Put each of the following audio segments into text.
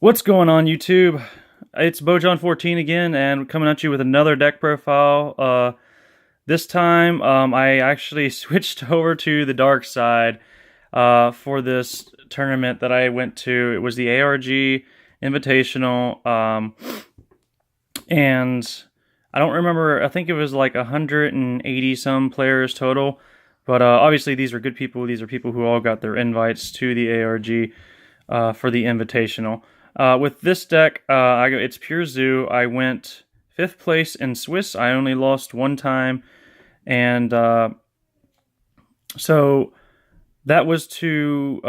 What's going on, YouTube? It's Bojon14 again, and coming at you with another deck profile. This time, I actually switched over to the dark side for this tournament that I went to. It was the ARG Invitational, and I don't remember. I think it was like 180 some players total. But obviously, these are good people. These are people who all got their invites to the ARG for the Invitational. With this deck, it's pure Zoo. I went 5th place in Swiss. I only lost one time. And so that was to,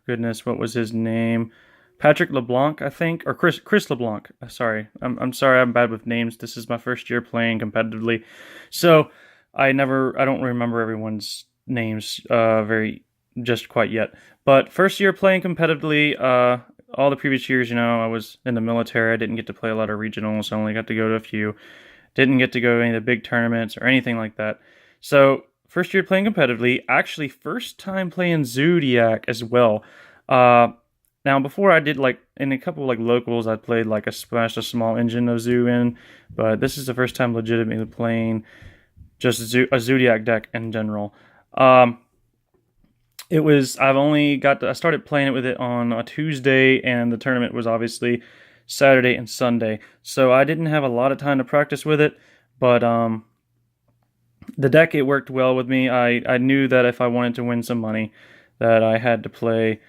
goodness, what was his name? Patrick LeBlanc, I think, or Chris LeBlanc. Sorry, I'm sorry, I'm bad with names. This is my first year playing competitively, so I don't remember everyone's names just quite yet. But first year playing competitively. All the previous years, I was in the military. I didn't get to play a lot of regionals. I only got to go to a few. Didn't get to go to any of the big tournaments or anything like that. So first year playing competitively. Actually, first time playing Zoodiac as well. Now, before I did, in a couple, locals, I played, smashed a small engine of Zoo in, but this is the first time legitimately playing just a Zoodiac deck in general. I started playing it with it on a Tuesday, and the tournament was obviously Saturday and Sunday, so I didn't have a lot of time to practice with it, but, the deck, it worked well with me. I knew that if I wanted to win some money, that I had to play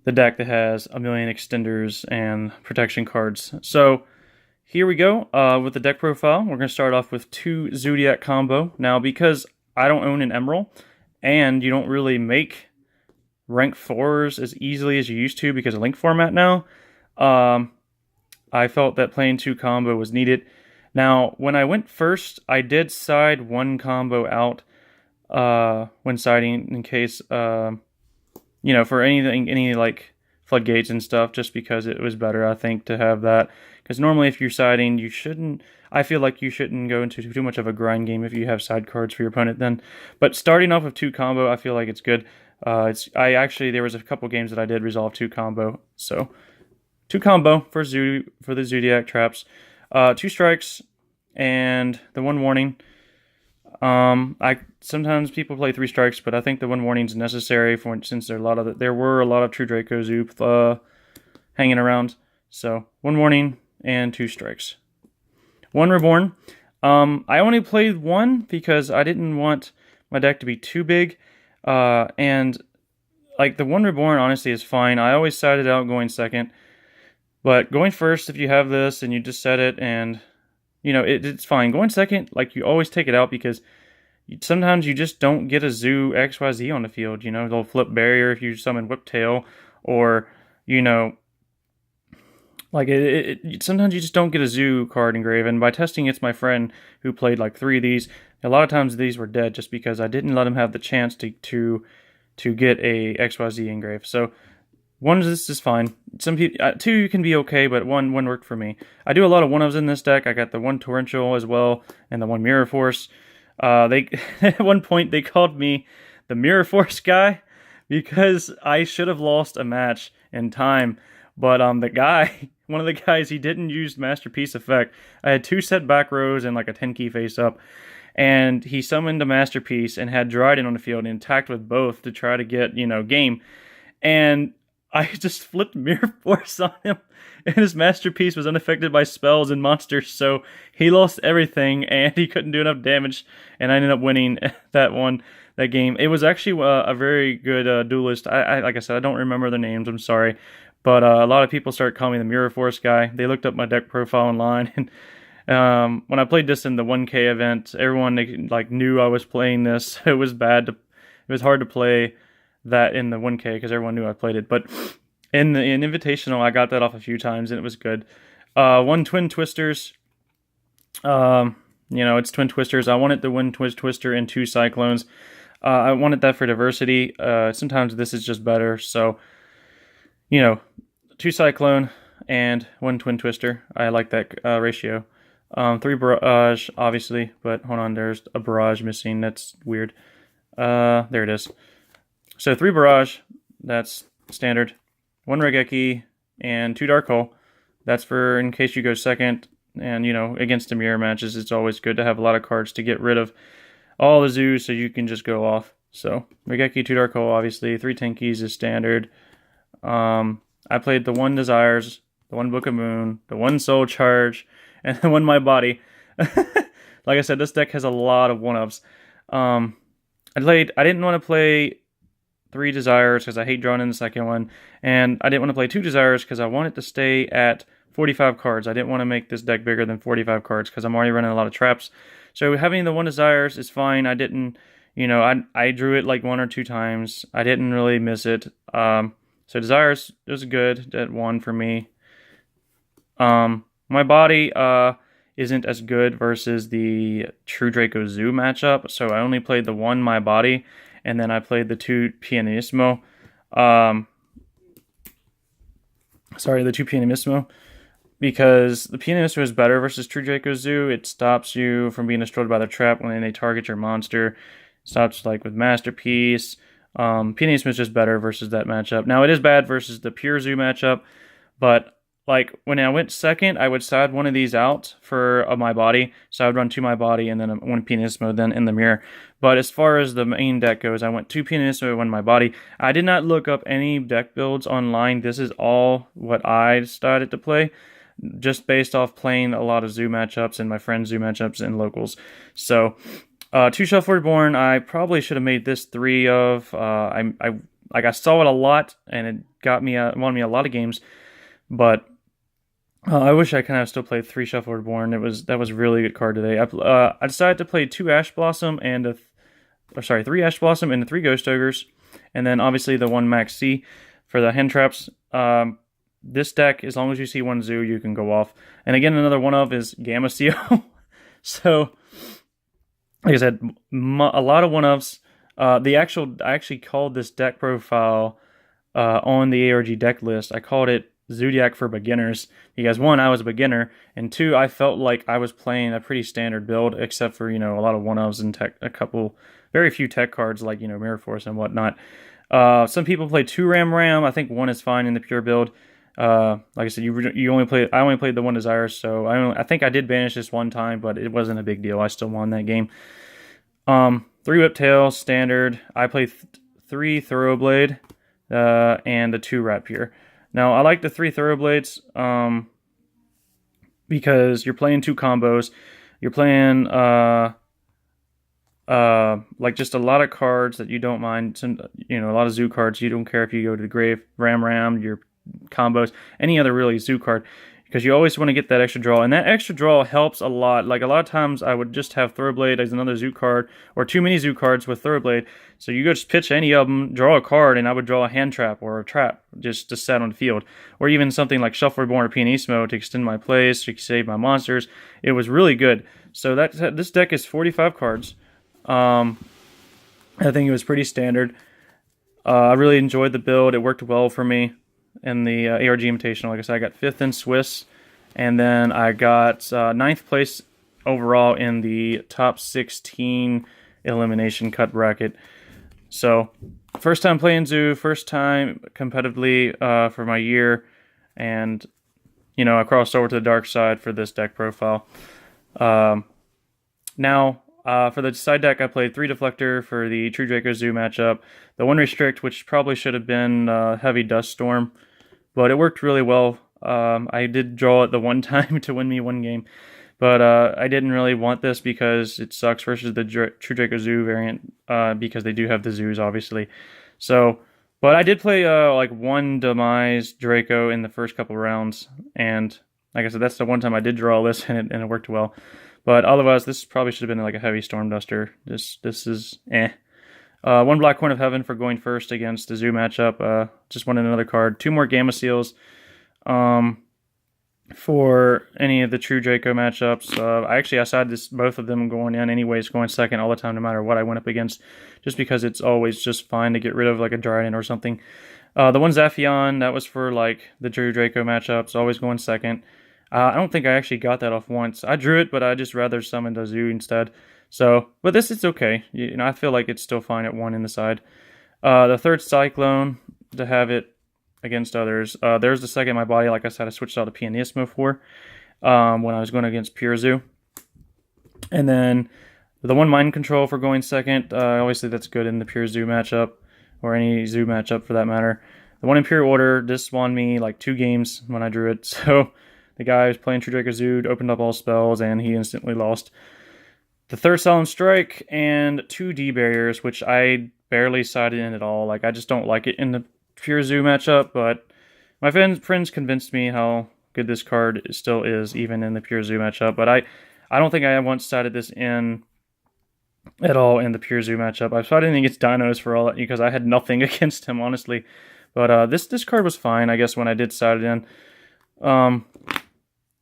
the deck that has a million extenders and protection cards. So here we go with the deck profile. We're going to start off with 2 Zoodiac combo. Now, because I don't own an Emerald, and you don't really make rank 4s as easily as you used to because of link format now, I felt that playing 2 combo was needed. Now, when I went first, I did side 1 combo out when siding in case... for any floodgates and stuff, just because it was better, I think, to have that. Because normally if you're siding, I feel like you shouldn't go into too much of a grind game if you have side cards for your opponent then. But starting off with 2 combo, I feel like it's good. There was a couple games that I did resolve 2 combo. So 2 combo for the Zoodiac traps. 2 strikes and the 1 warning. Sometimes people play 3 strikes, but I think the 1 warning is necessary since there were a lot of True Draco Zoo hanging around. So 1 warning and 2 strikes. 1 Reborn. I only played 1 because I didn't want my deck to be too big. And the 1 Reborn honestly is fine. I always sided out going second, but going first, if you have this and you just set it and it's fine. Going second, you always take it out because sometimes you just don't get a Zoo XYZ on the field. They'll flip barrier if you summon Whiptail, or, sometimes you just don't get a Zoo card engraved. And by testing, it's my friend who played 3 of these. A lot of times these were dead just because I didn't let him have the chance to get a XYZ engraved. So 1 is fine. Some people 2 can be okay, but 1 worked for me. I do a lot of 1-ofs in this deck. I got the 1 Torrential as well, and the 1 Mirror Force. At one point they called me the Mirror Force guy because I should have lost a match in time. But one of the guys, he didn't use Masterpiece effect. I had 2 set back rows and a 10-key face up, and he summoned a Masterpiece and had Dryden on the field and attacked with both to try to get game. And I just flipped Mirror Force on him, and his Masterpiece was unaffected by spells and monsters, so he lost everything, and he couldn't do enough damage, and I ended up winning that game. It was actually a very good duelist. Like I said, I don't remember their names, I'm sorry, but a lot of people started calling me the Mirror Force guy. They looked up my deck profile online, and when I played this in the 1K event, everyone knew I was playing this. It was bad. It was hard to play that in the 1K because everyone knew I played it, but in Invitational I got that off a few times and it was good. 1 Twin Twisters. It's Twin Twisters. I wanted the 1 Twister and 2 Cyclones. I wanted that for diversity. Sometimes this is just better, so 2 Cyclone and 1 Twin Twister. I like that ratio. 3 Barrage, obviously, but hold on, there's a Barrage missing. That's weird. There it is. So 3 Barrage, that's standard. 1 Regeki, and 2 Dark Hole. That's for in case you go second, and against the mirror matches, it's always good to have a lot of cards to get rid of all the zoos so you can just go off. So Regeki, 2 Dark Hole, obviously, 3 Tenkeys is standard. I played the 1 Desires, the 1 Book of Moon, the 1 Soul Charge, and the 1 My Body. Like I said, this deck has a lot of 1-ofs. I didn't want to play 3 Desires because I hate drawing in the second one, and I didn't want to play 2 Desires because I wanted to stay at 45 cards. I didn't want to make this deck bigger than 45 cards because I'm already running a lot of traps. So having the 1 Desires is fine. I didn't, I drew it like 1 or 2 times. I didn't really miss it. So Desires was good at 1 for me. My Body isn't as good versus the True Draco Zoo matchup, so I only played the 1 My Body, and then I played the 2 Pianissimo. The 2 Pianissimo, because the Pianissimo is better versus True Draco Zoo. It stops you from being destroyed by the trap when they target your monster. Stops like with Masterpiece. Pianissimo is just better versus that matchup. Now it is bad versus the Pure Zoo matchup, but like when I went second, I would side one of these out for My Body. So I would run 2 My Body and then 1 Pianissimo, then in the mirror. But as far as the main deck goes, I went 2 Pianissimo, 1 My Body. I did not look up any deck builds online. This is all what I started to play, just based off playing a lot of Zoo matchups and my friends' Zoo matchups and locals. So 2 Shuffle Reborn, I probably should have made this 3 of. I saw it a lot and it won me a lot of games, but I wish I kind of still played 3 Shuffle Reborn. That was a really good card today. I decided to play 2 Ash Blossom and 3 Ash Blossom and 3 Ghost Ogres, and then obviously the 1 Max C for the hand traps. This deck, as long as you see 1 Zoo, you can go off. And again, another one of is Gamma Seal. So, like I said, a lot of 1-ofs. I actually called this deck profile on the ARG deck list. I called it Zoodiac for beginners because 1, I was a beginner, and 2, I felt like I was playing a pretty standard build, except for a lot of 1-ofs and tech, a couple very few tech cards like Mirror Force and whatnot. Some people play 2 Ram. I think 1 is fine in the pure build. Like I said, I only played the 1 Desire, so I think I did banish this 1 time, but it wasn't a big deal. I still won that game. 3 Whiptail standard. I played 3 Thoroughblade and the 2 Rapier. Now, I like the 3 Thoroughblades because you're playing 2 combos. You're playing like just a lot of cards that you don't mind. A lot of Zoo cards. You don't care if you go to the grave, Ram, your combos, any other really Zoo card, because you always want to get that extra draw, and that extra draw helps a lot. Like a lot of times I would just have Thoroughblade as another Zoo card, or too many Zoo cards with Thoroughblade, so you go just pitch any of them, draw a card, and I would draw a hand trap or a trap just to set on the field, or even something like Shuffle Reborn or Pianissimo to extend my plays, to save my monsters. It was really good. So this deck is 45 cards. I think it was pretty standard. I really enjoyed the build. It worked well for me in the ARG Invitational. Like I said, I got 5th in Swiss, and then I got 9th place overall in the top 16 elimination cut bracket. So, first time playing Zoo, first time competitively for my year, and I crossed over to the dark side for this deck profile. Now, for the side deck, I played 3 Deflector for the True Draco Zoo matchup. The 1 Restrict, which probably should have been Heavy Dust Storm, but it worked really well. I did draw it the 1 time to win me 1 game, but I didn't really want this because it sucks versus the True Draco Zoo variant, because they do have the Zoos, obviously. So, but I did play like 1 Demise Draco in the first couple rounds, and like I said, that's the 1 time I did draw this, and it worked well. But otherwise, this probably should have been like a Heavy Storm Duster. This is 1 Black Coin of Heaven for going first against the Zoo matchup. Just wanted another card. 2 more Gamma Seals for any of the True Draco matchups. I sided both of them going in anyways, going second all the time, no matter what I went up against, just because it's always just fine to get rid of like a Dryden or something. The 1 Zaphion, that was for like the True Draco matchups, always going second. I don't think I actually got that off once. I drew it, but I just rather summoned a Zoo instead. So, but this is okay. I feel like it's still fine at 1 in the side. The 3rd Cyclone, to have it against others. There's the second my body, like I said, I switched out to Pianismo for when I was going against Pure Zoo. And then the one mind control for going second, obviously that's good in the Pure Zoo matchup, or any Zoo matchup for that matter. The one in Pure Order, this won me like 2 games when I drew it, so the guy was playing True Draco Zoo, opened up all spells, and he instantly lost. The third Solemn Strike, and 2 D barriers, which I barely sided in at all. Like, I just don't like it in the Pure Zoo matchup, but my friends convinced me how good this card still is, even in the Pure Zoo matchup, but I don't think I once sided this in at all in the Pure Zoo matchup. I've sided in against Dinos for all that, because I had nothing against him, honestly. But this card was fine, I guess, when I did side it in.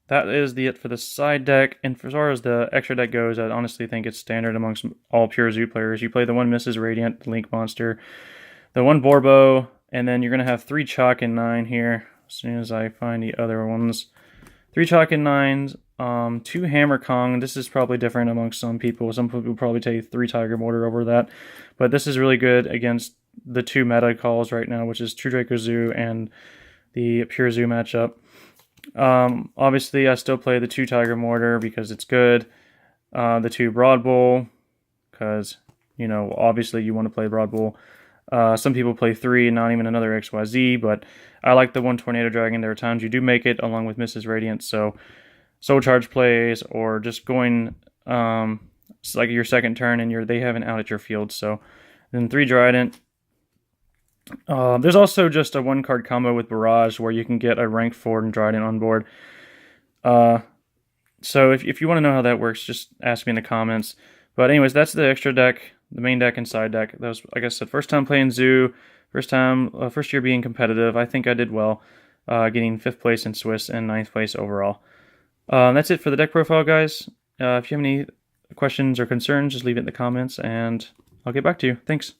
That is it for the side deck. And as far as the extra deck goes, I honestly think it's standard amongst all Pure Zoo players. You play the 1 Mrs. Radiant, the Link Monster, the 1 Borbo, and then you're going to have 3 Chalk and 9 here, as soon as I find the other ones. 3 Chalk and 9s, 2 Hammer Kong. This is probably different amongst some people. Some people probably take 3 Tiger Mortar over that. But this is really good against the 2 meta calls right now, which is True Draco Zoo and the Pure Zoo matchup. Obviously, I still play the 2 Tiger Mortar because it's good. The 2 Broad Bull, because, you know, obviously you want to play Broad Bull. Some people play 3, not even another XYZ, but I like the 1 Tornado Dragon. There are times you do make it along with Mrs. Radiant, so Soul Charge plays, or just going it's like your second turn and they have an out at your field. So then 3 Dryadent. There's also just a 1-card combo with Barrage where you can get a rank 4 and Dryadent on board. So if you want to know how that works, just ask me in the comments. But anyways, that's the extra deck, the main deck and side deck. That was, like I said, first time playing Zoo, first year being competitive. I think I did well, getting 5th place in Swiss and 9th place overall. That's it for the deck profile, guys. If you have any questions or concerns, just leave it in the comments, and I'll get back to you. Thanks.